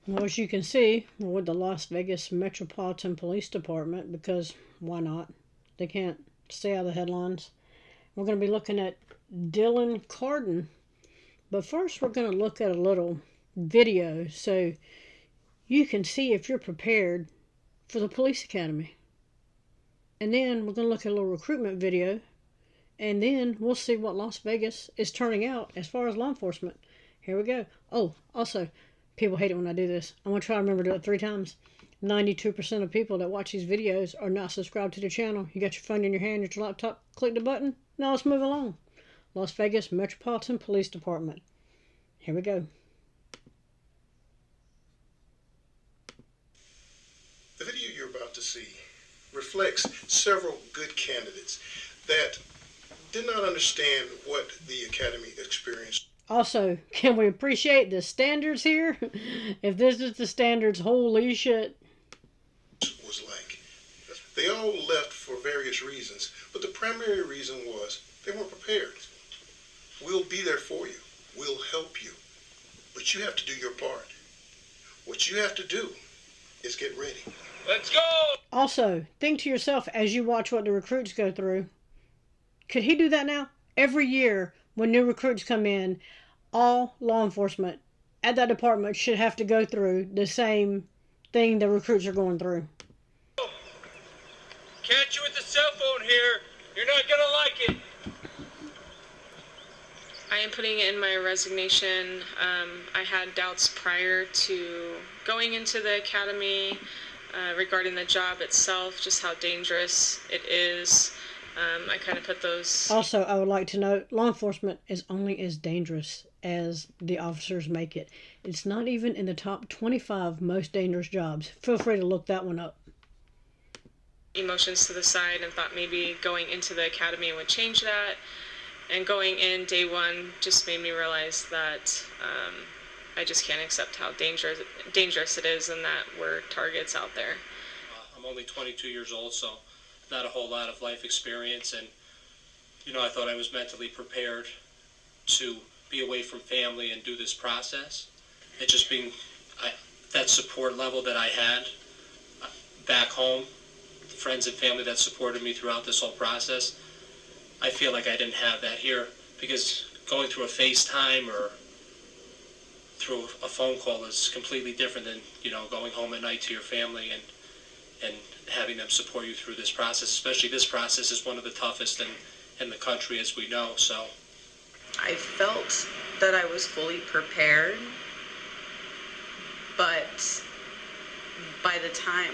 Well, as you can see, we're with the Las Vegas Metropolitan Police Department because why not? They can't stay out of the headlines. We're going to be looking at Dylon Carden. But first, we're going to look at a little video so you can see if you're prepared for the police academy. And then we're going to look at a little recruitment video. And then we'll see what Las Vegas is turning out as far as law enforcement. Here we go. Oh, also, people hate it when I do this. I'm going to try to remember to do it 3 times. 92% of people that watch these videos are not subscribed to the channel. You got your phone in your hand, your laptop, click the button. Now let's move along. Las Vegas Metropolitan Police Department. Here we go. The video you're about to see reflects several good candidates that did not understand what the Academy experienced. Also, can we appreciate the standards here? If this is the standards, holy shit. Was like. They all left for various reasons, but the primary reason was they weren't prepared. We'll be there for you. We'll help you. But you have to do your part. What you have to do is get ready. Let's go! Also, think to yourself as you watch what the recruits go through. Could he do that now? Every year when new recruits come in, all law enforcement at that department should have to go through the same thing the recruits are going through. Catch you with the cell phone here. You're not gonna like it. I am putting in my resignation. I had doubts prior to going into the academy regarding the job itself, just how dangerous it is. I kind of put those... Also, I would like to note, law enforcement is only as dangerous as the officers make it. It's not even in the top 25 most dangerous jobs. Feel free to look that one up. Emotions to the side and thought maybe going into the academy would change that. And going in day one just made me realize that I just can't accept how dangerous it is and that we're targets out there. I'm only 22 years old, so not a whole lot of life experience, and I thought I was mentally prepared to be away from family and do this process. It just being that support level that I had back home, friends and family that supported me throughout this whole process, I feel like I didn't have that here, because going through a FaceTime or through a phone call is completely different than going home at night to your family and having them support you through this process. Especially this process is one of the toughest in the country, as we know. So I felt that I was fully prepared, but by the time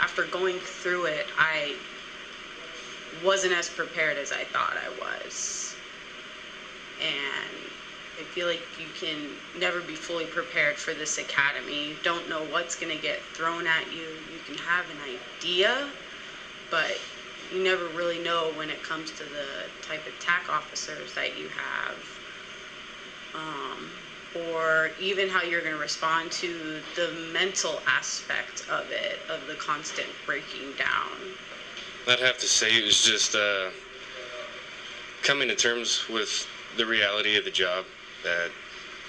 after going through it, I wasn't as prepared as I thought I was. And I feel like you can never be fully prepared for this academy. You don't know what's going to get thrown at you. You can have an idea, but you never really know when it comes to the type of TAC officers that you have, or even how you're going to respond to the mental aspect of it, of the constant breaking down. I'd have to say it was just coming to terms with the reality of the job, that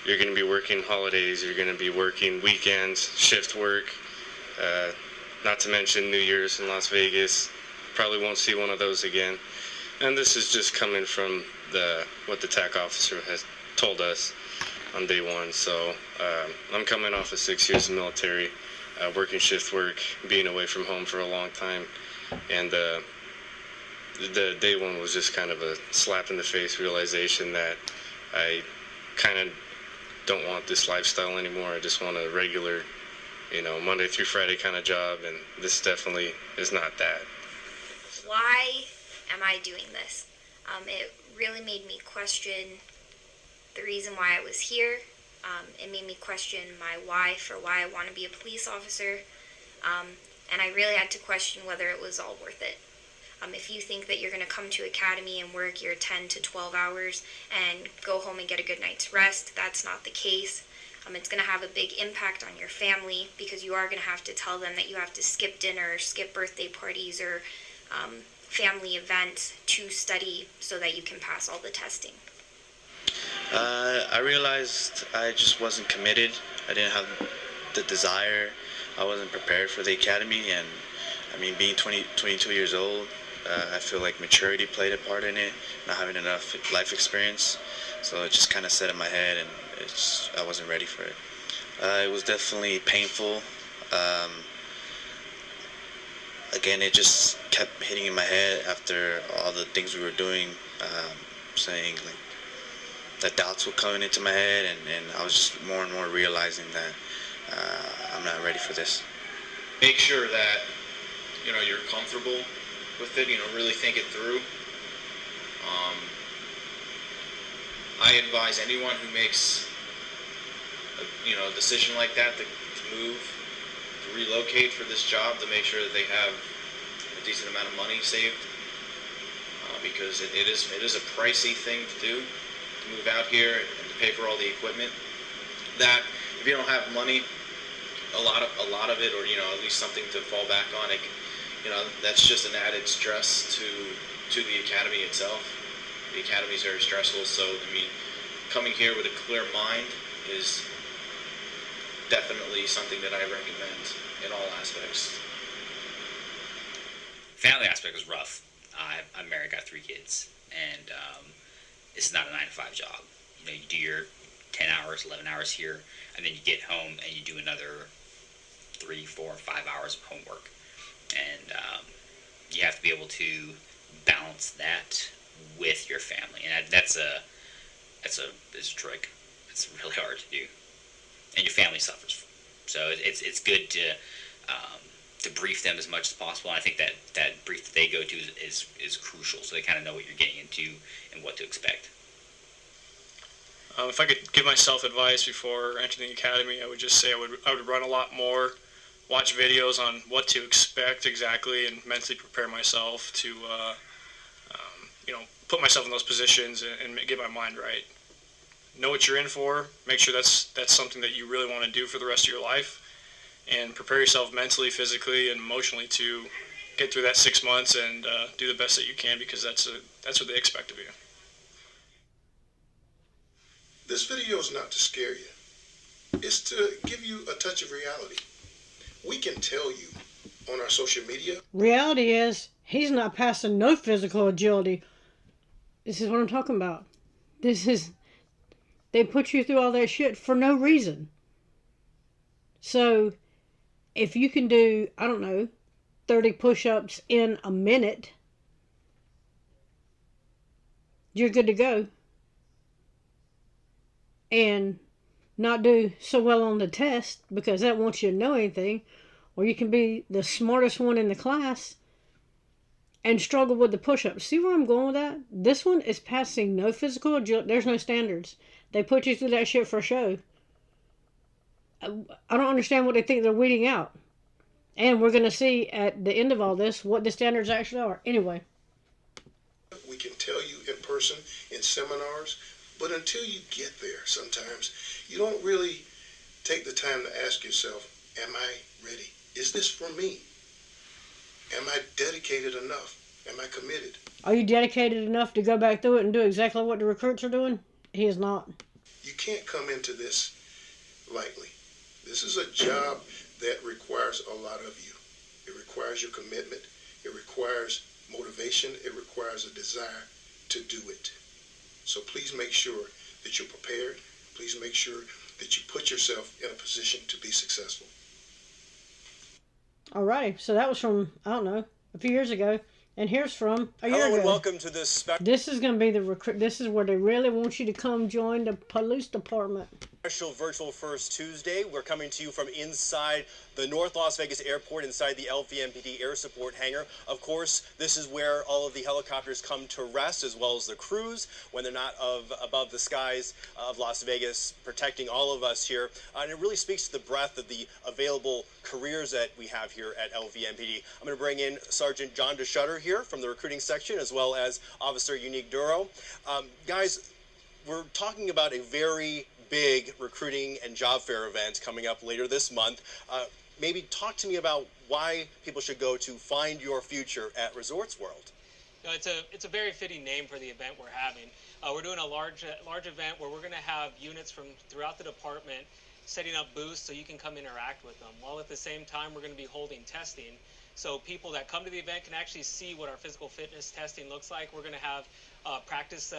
you're going to be working holidays, you're going to be working weekends, shift work, not to mention New Year's in Las Vegas. Probably won't see one of those again. And this is just coming from what the TAC officer has told us on day one. So I'm coming off of 6 years of military, working shift work, being away from home for a long time. And the day one was just kind of a slap in the face realization that I kind of don't want this lifestyle anymore. I just want a regular, Monday through Friday kind of job, and this definitely is not that. Why am I doing this? It really made me question the reason why I was here. It made me question my why for why I want to be a police officer. And I really had to question whether it was all worth it. If you think that you're going to come to academy and work your 10 to 12 hours and go home and get a good night's rest, that's not the case. It's going to have a big impact on your family, because you are going to have to tell them that you have to skip dinner, skip birthday parties, or family events to study so that you can pass all the testing. I realized I just wasn't committed. I didn't have the desire. I wasn't prepared for the academy, and I mean, being 22 years old, I feel like maturity played a part in it, not having enough life experience. So it just kind of set in my head, and I wasn't ready for it. It was definitely painful. Again, it just kept hitting in my head after all the things we were doing, saying like the doubts were coming into my head, and I was just more and more realizing that I'm not ready for this. Make sure that you're comfortable with it. Really think it through. I advise anyone who makes a decision like that to move, to relocate for this job, to make sure that they have a decent amount of money saved, because it is a pricey thing to do, to move out here and to pay for all the equipment. That if you don't have money, a lot of it, or at least something to fall back on, that's just an added stress to the academy itself. The academy is very stressful, so I mean, coming here with a clear mind is definitely something that I recommend in all aspects. Family aspect was rough. I'm married, got 3 kids, and it's not a 9-to-5 job. You do your 10 hours, 11 hours here, and then you get home and you do another 3, 4, 5 hours of homework. And you have to be able to balance that with your family, and that's a trick. It's really hard to do, and your family suffers. So it's good to brief them as much as possible. And I think that brief that they go to is crucial, so they kind of know what you're getting into and what to expect. If I could give myself advice before entering the academy, I would just say I would run a lot more, watch videos on what to expect exactly, and mentally prepare myself to put myself in those positions and get my mind right. Know what you're in for. Make sure that's something that you really want to do for the rest of your life, and prepare yourself mentally, physically, and emotionally to get through that 6 months and do the best that you can, because that's what they expect of you. This video is not to scare you. It's to give you a touch of reality. We can tell you on our social media. Reality is, he's not passing no physical agility. This is what I'm talking about. They put you through all that shit for no reason. So, if you can do, 30 push-ups in a minute, you're good to go. And not do so well on the test because that wants you to know anything. Or you can be the smartest one in the class and struggle with the push-ups. See where I'm going with that? This one is passing no physical agility. There's no standards. They put you through that shit for show. I don't understand what they think they're weeding out. And we're going to see at the end of all this what the standards actually are. Anyway. We can tell you in person, in seminars, but until you get there, sometimes you don't really take the time to ask yourself, am I ready? Is this for me? Am I dedicated enough? Am I committed? Are you dedicated enough to go back through it and do exactly what the recruits are doing? He is not. You can't come into this lightly. This is a job that requires a lot of you. It requires your commitment. It requires motivation. It requires a desire to do it. So please make sure that you're prepared. Please make sure that you put yourself in a position to be successful. Alrighty, so that was from, a few years ago. And here's from a year ago. Hello and welcome to this This is going to be this is where they really want you to come join the police department. special virtual First Tuesday. We're coming to you from inside the North Las Vegas Airport, inside the LVMPD Air Support Hangar. Of course, this is where all of the helicopters come to rest, as well as the crews, when they're not above the skies of Las Vegas, protecting all of us here. And it really speaks to the breadth of the available careers that we have here at LVMPD. I'm going to bring in Sergeant John DeShutter here from the recruiting section, as well as Officer Unique Duro. Guys, we're talking about a very big recruiting and job fair event coming up later this month. Maybe talk to me about why people should go to Find Your Future at Resorts World. It's a very fitting name for the event we're having. We're doing a large event where we're going to have units from throughout the department setting up booths so you can come interact with them, while at the same time we're going to be holding testing. So people that come to the event can actually see what our physical fitness testing looks like. We're going to have practice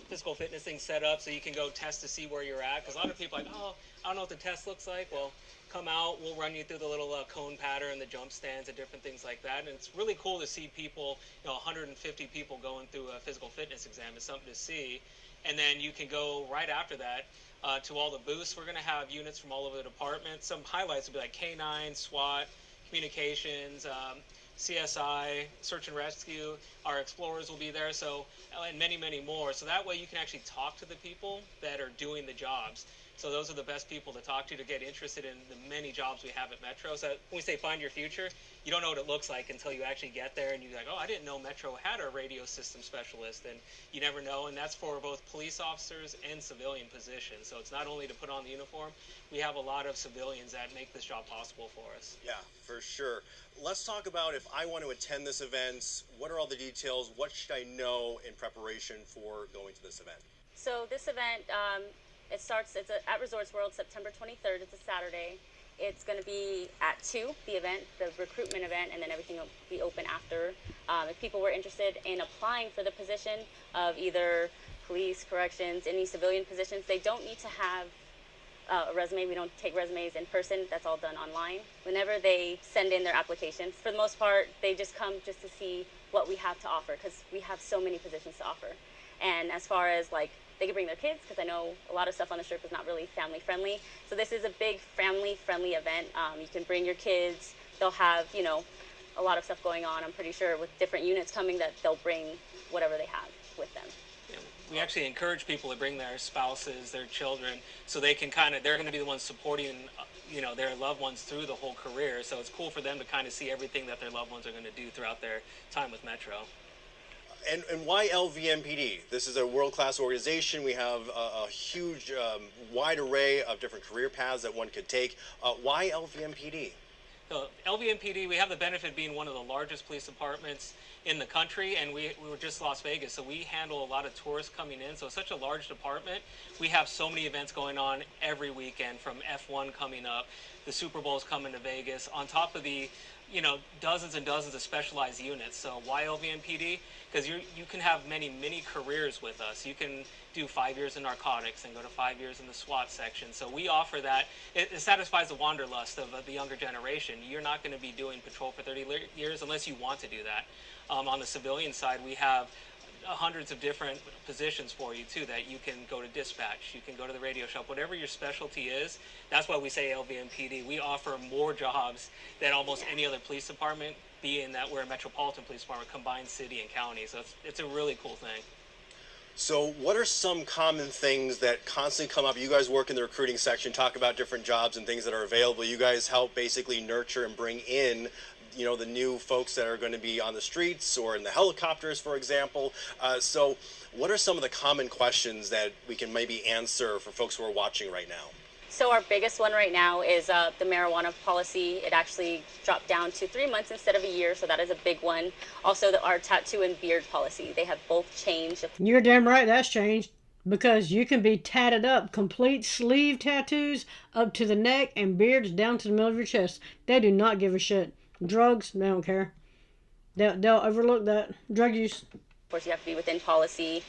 physical fitness things set up so you can go test to see where you're at. Because a lot of people are like, oh, I don't know what the test looks like. Well, come out, we'll run you through the little cone pattern, the jump stands, and different things like that. And it's really cool to see people, 150 people going through a physical fitness exam. It's something to see. And then you can go right after that to all the booths. We're going to have units from all over the department. Some highlights will be like K9, SWAT, communications, CSI, search and rescue. Our explorers will be there, so and many, many more. So that way you can actually talk to the people that are doing the jobs. So those are the best people to talk to get interested in the many jobs we have at Metro. So when we say find your future, you don't know what it looks like until you actually get there and you're like, oh, I didn't know Metro had a radio system specialist, and you never know. And that's for both police officers and civilian positions. So it's not only to put on the uniform, we have a lot of civilians that make this job possible for us. Yeah, for sure. Let's talk about if I want to attend this event, what are all the details? What should I know in preparation for going to this event? So this event, it's at Resorts World, September 23rd. It's a Saturday. It's going to be at 2, the event, the recruitment event, and then everything will be open after. If people were interested in applying for the position of either police, corrections, any civilian positions, they don't need to have a resume. We don't take resumes in person. That's all done online. Whenever they send in their applications, for the most part, they just come just to see what we have to offer, because we have so many positions to offer. And as far as like, they can bring their kids, because I know a lot of stuff on the strip is not really family friendly. So this is a big family friendly event. You can bring your kids. They'll have, a lot of stuff going on. I'm pretty sure with different units coming that they'll bring whatever they have with them. Yeah, we actually encourage people to bring their spouses, their children, so they can they're going to be the ones supporting, their loved ones through the whole career. So it's cool for them to kind of see everything that their loved ones are going to do throughout their time with Metro. And why LVMPD? This is a world-class organization. We have a huge, wide array of different career paths that one could take. Why LVMPD? So LVMPD, we have the benefit of being one of the largest police departments in the country, and we were just Las Vegas, so we handle a lot of tourists coming in. So it's such a large department. We have so many events going on every weekend, from F1 coming up, the Super Bowl's coming to Vegas, on top of the dozens and dozens of specialized units. So why LVMPD? Because you can have many careers with us. You can do 5 years in narcotics and go to 5 years in the SWAT section. So we offer that. It satisfies the wanderlust of the younger generation. You're not going to be doing patrol for 30 years unless you want to do that. On the civilian side, we have hundreds of different positions for you too, that you can go to dispatch, you can go to the radio shop, whatever your specialty is. That's why we say LVMPD. We offer more jobs than almost any other police department, being that we're a metropolitan police department, combined city and county. So it's a really cool thing. So what are some common things that constantly come up? You guys work in the recruiting section, talk about different jobs and things that are available. You guys help basically nurture and bring in the new folks that are going to be on the streets or in the helicopters, for example. So what are some of the common questions that we can maybe answer for folks who are watching right now? So our biggest one right now is the marijuana policy. It actually dropped down to 3 months instead of a year, so that is a big one. Also, our tattoo and beard policy. They have both changed. You're damn right that's changed, because you can be tatted up, complete sleeve tattoos up to the neck and beards down to the middle of your chest. They do not give a shit. Drugs, they don't care. They'll overlook that. Drug use. Of course, you have to be within policy.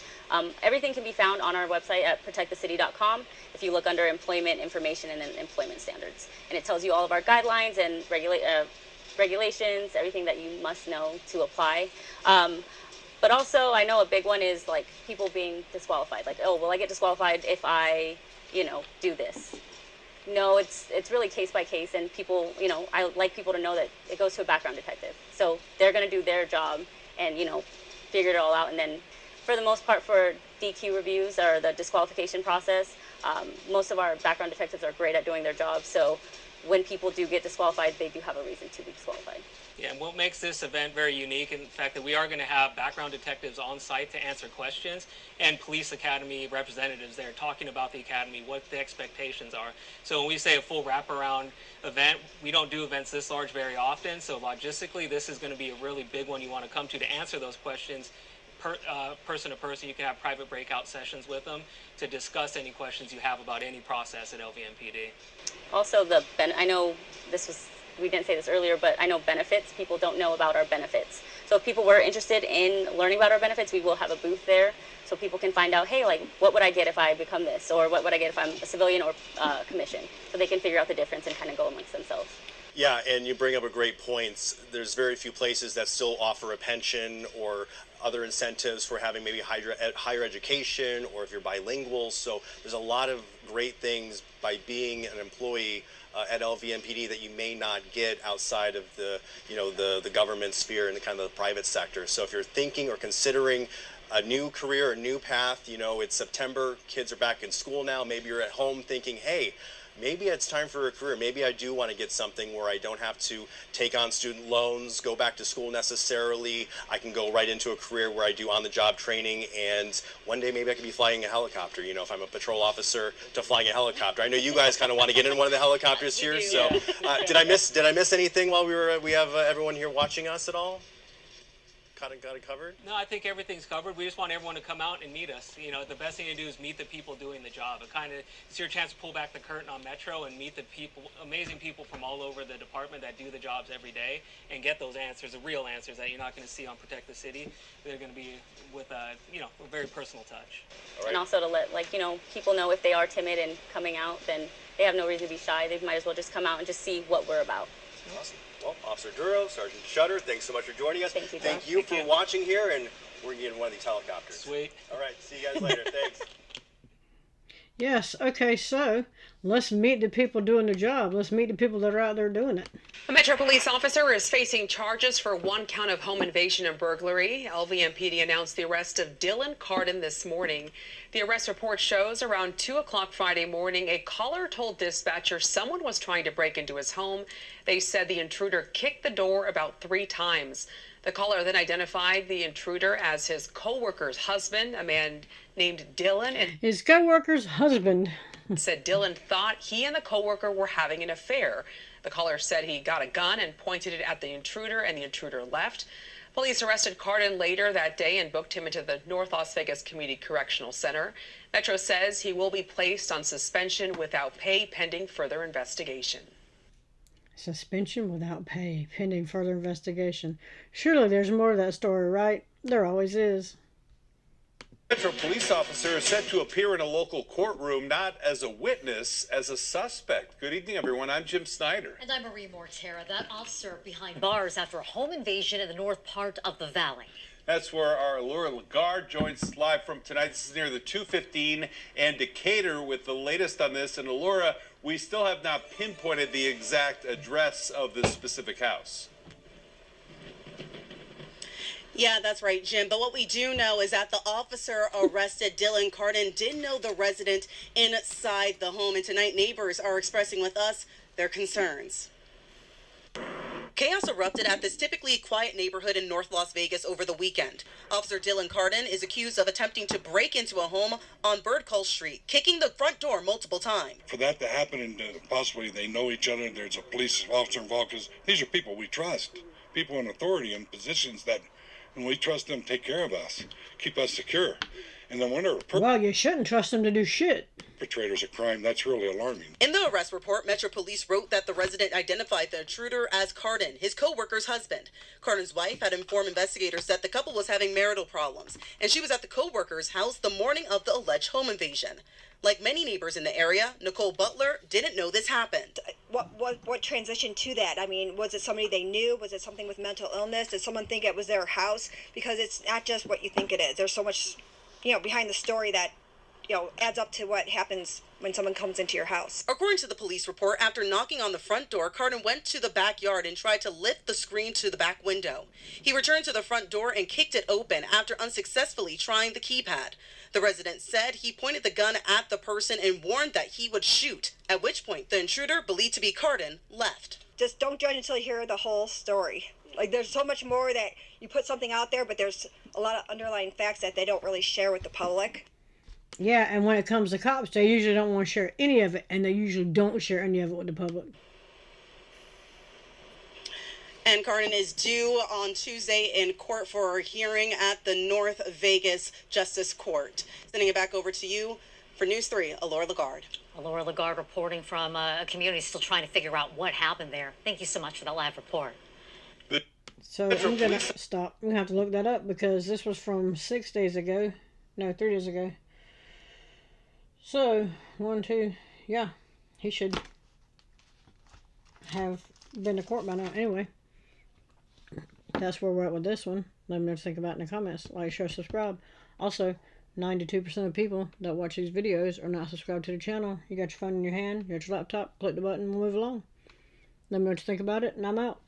Everything can be found on our website at protectthecity.com if you look under employment information and then employment standards. And it tells you all of our guidelines and regulations, everything that you must know to apply. But also, I know a big one is like people being disqualified. Like, oh, will I get disqualified if I, do this? No, it's really case by case, and people, I like people to know that it goes to a background detective. So they're going to do their job and, figure it all out. And then for the most part, for DQ reviews or the disqualification process, most of our background detectives are great at doing their job. So when people do get disqualified, they do have a reason to be disqualified. Yeah, and what makes this event very unique in the fact that we are going to have background detectives on site to answer questions, and police academy representatives there talking about the academy, what the expectations are. So when we say a full wraparound event, we don't do events this large very often, so logistically this is going to be a really big one you want to come to answer those questions person to person. You can have private breakout sessions with them to discuss any questions you have about any process at LVMPD. Also, I know we didn't say this earlier, but I know benefits. People don't know about our benefits. So if people were interested in learning about our benefits, we will have a booth there so people can find out, hey, like, what would I get if I become this? Or what would I get if I'm a civilian or commission? So they can figure out the difference and kind of go amongst themselves. Yeah, and you bring up a great point. There's very few places that still offer a pension or other incentives for having maybe higher education, or if you're bilingual. So there's a lot of great things by being an employee at LVMPD that you may not get outside of the government sphere and the kind of the private sector. So if you're thinking or considering a new career, a new path, it's September, kids are back in school now, maybe you're at home thinking, hey, maybe it's time for a career. Maybe I do want to get something where I don't have to take on student loans, go back to school necessarily. I can go right into a career where I do on-the-job training, and one day maybe I could be flying a helicopter, if I'm a patrol officer, to flying a helicopter. I know you guys kind of want to get in one of the helicopters here, so did I miss anything while we have everyone here watching us at all? Got it covered? No, I think everything's covered. We just want everyone to come out and meet us. The best thing to do is meet the people doing the job. It's your chance to pull back the curtain on Metro and meet the people, amazing people from all over the department that do the jobs every day, and get those answers, the real answers that you're not going to see on Protect the City. They're going to be with a very personal touch. Right. And also to let people know if they are timid and coming out, then they have no reason to be shy. They might as well just come out and just see what we're about. Awesome. Well, Officer Duro, Sergeant Shutter, thanks so much for joining us. Thank you, Josh. Thank you for watching here, and we're going to get in one of these helicopters. Sweet. All right, see you guys later. Thanks. Yes, okay, so let's meet the people doing the job. Let's meet the people that are out there doing it. A Metro police officer is facing charges for one count of home invasion and burglary. LVMPD announced the arrest of Dylon Carden this morning. The arrest report shows around 2 o'clock Friday morning, a caller told dispatchers someone was trying to break into his home. They said the intruder kicked the door about 3 times. The caller then identified the intruder as his co-worker's husband, a man named Dylon, and his co-worker's husband said Dylon thought he and the co-worker were having an affair. The caller said he got a gun and pointed it at the intruder, and the intruder left. Police arrested Carden later that day and booked him into the North Las Vegas Community Correctional Center. Metro says he will be placed on suspension without pay pending further investigation. Suspension without pay, pending further investigation. Surely there's more to that story, right? There always is. Metro police officer is set to appear in a local courtroom, not as a witness, as a suspect. Good evening, everyone. I'm Jim Snyder. And I'm Marie Mortera. That officer behind bars after a home invasion in the north part of the valley. That's where our Laura Lagarde joins us live from tonight. This is near the 215 and Decatur with the latest on this. And Laura, we still have not pinpointed the exact address of this specific house. Yeah, that's right, Jim. But what we do know is that the officer arrested Dylon Carden didn't know the resident inside the home. And tonight, neighbors are expressing with us their concerns. Chaos erupted at this typically quiet neighborhood in North Las Vegas over the weekend. Officer Dylon Carden is accused of attempting to break into a home on Bird Call Street, kicking the front door multiple times. For that to happen, and possibly they know each other, and there's a police officer involved, because these are people we trust, people in authority and positions that, when we trust them, take care of us, keep us secure. And then when well, you shouldn't trust them to do shit. Perpetrators of crime, that's really alarming. In the arrest report, Metro Police wrote that the resident identified the intruder as Carden, his co-worker's husband. Carden's wife had informed investigators that the couple was having marital problems, and she was at the co-worker's house the morning of the alleged home invasion. Like many neighbors in the area, Nicole Butler didn't know this happened. What transitioned to that? I mean, was it somebody they knew? Was it something with mental illness? Did someone think it was their house? Because it's not just what you think it is. There's so much, behind the story that, adds up to what happens when someone comes into your house. According to the police report, after knocking on the front door, Carden went to the backyard and tried to lift the screen to the back window. He returned to the front door and kicked it open after unsuccessfully trying the keypad. The resident said he pointed the gun at the person and warned that he would shoot, at which point the intruder, believed to be Carden, left. Just don't judge until you hear the whole story. Like, there's so much more that you put something out there, but there's a lot of underlying facts that they don't really share with the public. Yeah, and when it comes to cops, they usually don't want to share any of it, and they usually don't share any of it with the public. And Carden is due on Tuesday in court for a hearing at the North Vegas Justice Court. Sending it back over to you for News 3, Alora Lagarde. Alora Lagarde reporting from a community still trying to figure out what happened there. Thank you so much for that live report. So I'm going to stop. We have to look that up because this was from 6 days ago. No, 3 days ago. So, 1, 2, yeah. He should have been to court by now. Anyway, that's where we're at with this one. Let me know what you think about it in the comments. Like, share, subscribe. Also, 92% of people that watch these videos are not subscribed to the channel. You got your phone in your hand, you got your laptop, click the button, we'll move along. Let me know what you think about it, and I'm out.